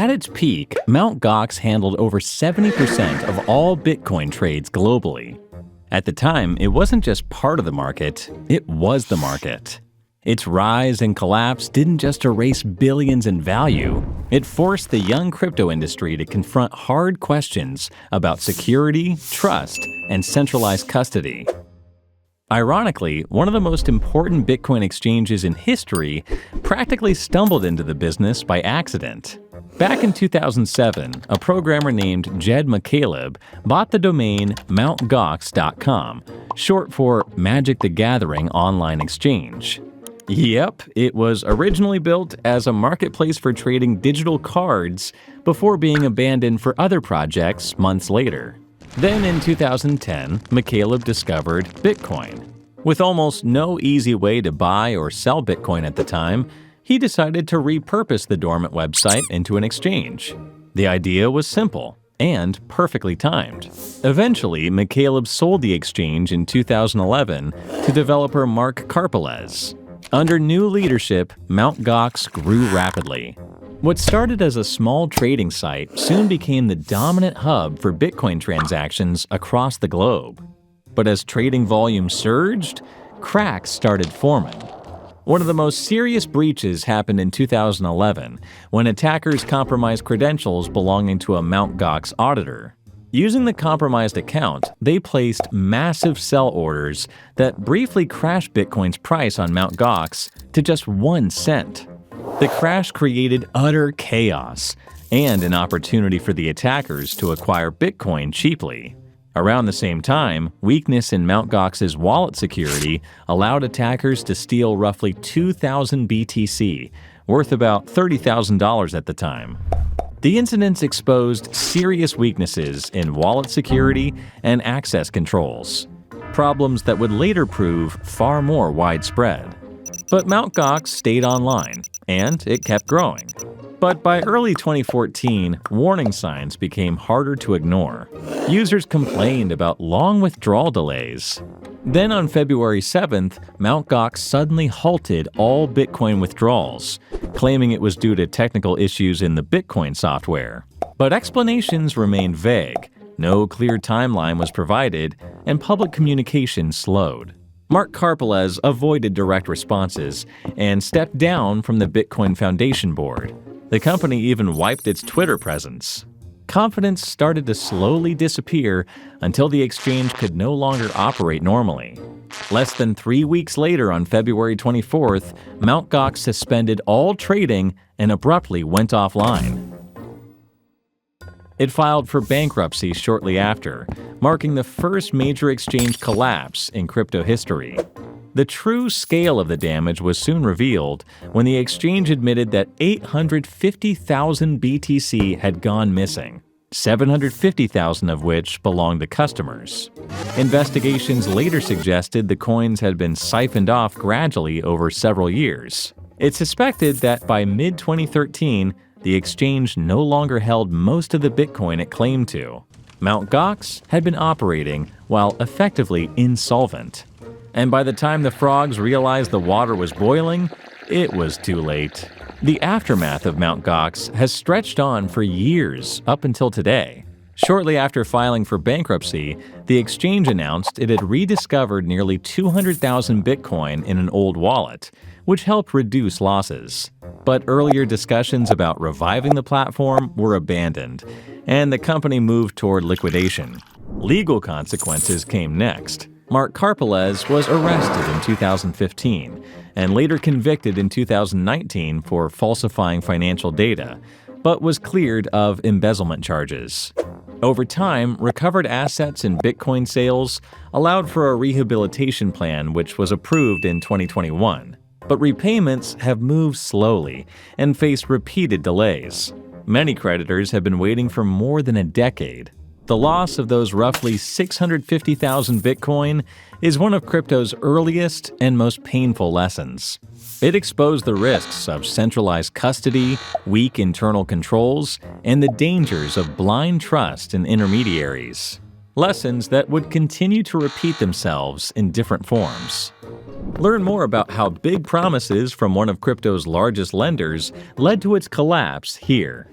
At its peak, Mt. Gox handled over 70% of all Bitcoin trades globally. At the time, it wasn't just part of the market, it was the market. Its rise and collapse didn't just erase billions in value, it forced the young crypto industry to confront hard questions about security, trust, and centralized custody. Ironically, one of the most important Bitcoin exchanges in history practically stumbled into the business by accident. Back in 2007, a programmer named Jed McCaleb bought the domain mountgox.com, short for Magic the Gathering Online Exchange. Yep, it was originally built as a marketplace for trading digital cards before being abandoned for other projects months later. Then in 2010, McCaleb discovered Bitcoin. With almost no easy way to buy or sell Bitcoin at the time, he decided to repurpose the dormant website into an exchange. The idea was simple and perfectly timed. Eventually, McCaleb sold the exchange in 2011 to developer Mark Karpelès. Under new leadership, Mt. Gox grew rapidly. What started as a small trading site soon became the dominant hub for Bitcoin transactions across the globe. But as trading volume surged, cracks started forming. One of the most serious breaches happened in 2011 when attackers compromised credentials belonging to a Mt. Gox auditor. Using the compromised account, they placed massive sell orders that briefly crashed Bitcoin's price on Mt. Gox to just 1 cent. The crash created utter chaos and an opportunity for the attackers to acquire Bitcoin cheaply. Around the same time, weakness in Mt. Gox's wallet security allowed attackers to steal roughly 2,000 BTC, worth about $30,000 at the time. The incidents exposed serious weaknesses in wallet security and access controls, problems that would later prove far more widespread. But Mt. Gox stayed online, and it kept growing. But by early 2014, warning signs became harder to ignore. Users complained about long withdrawal delays. Then on February 7th, Mt. Gox suddenly halted all Bitcoin withdrawals, claiming it was due to technical issues in the Bitcoin software. But explanations remained vague, no clear timeline was provided, and public communication slowed. Mark Karpelès avoided direct responses and stepped down from the Bitcoin Foundation board. The company even wiped its Twitter presence. Confidence started to slowly disappear until the exchange could no longer operate normally. Less than 3 weeks later, on February 24th, Mt. Gox suspended all trading and abruptly went offline. It filed for bankruptcy shortly after, marking the first major exchange collapse in crypto history. The true scale of the damage was soon revealed when the exchange admitted that 850,000 BTC had gone missing, 750,000 of which belonged to customers. Investigations later suggested the coins had been siphoned off gradually over several years. It's suspected that by mid-2013, the exchange no longer held most of the Bitcoin it claimed to. Mt. Gox had been operating while effectively insolvent. And by the time the frogs realized the water was boiling, it was too late. The aftermath of Mt. Gox has stretched on for years up until today. Shortly after filing for bankruptcy, the exchange announced it had rediscovered nearly 200,000 Bitcoin in an old wallet, which helped reduce losses. But earlier discussions about reviving the platform were abandoned, and the company moved toward liquidation. Legal consequences came next. Mark Karpelès was arrested in 2015 and later convicted in 2019 for falsifying financial data, but was cleared of embezzlement charges. Over time, recovered assets and Bitcoin sales allowed for a rehabilitation plan which was approved in 2021. But repayments have moved slowly and face repeated delays. Many creditors have been waiting for more than a decade. The loss of those roughly 650,000 Bitcoin is one of crypto's earliest and most painful lessons. It exposed the risks of centralized custody, weak internal controls, and the dangers of blind trust in intermediaries. Lessons that would continue to repeat themselves in different forms. Learn more about how big promises from one of crypto's largest lenders led to its collapse here.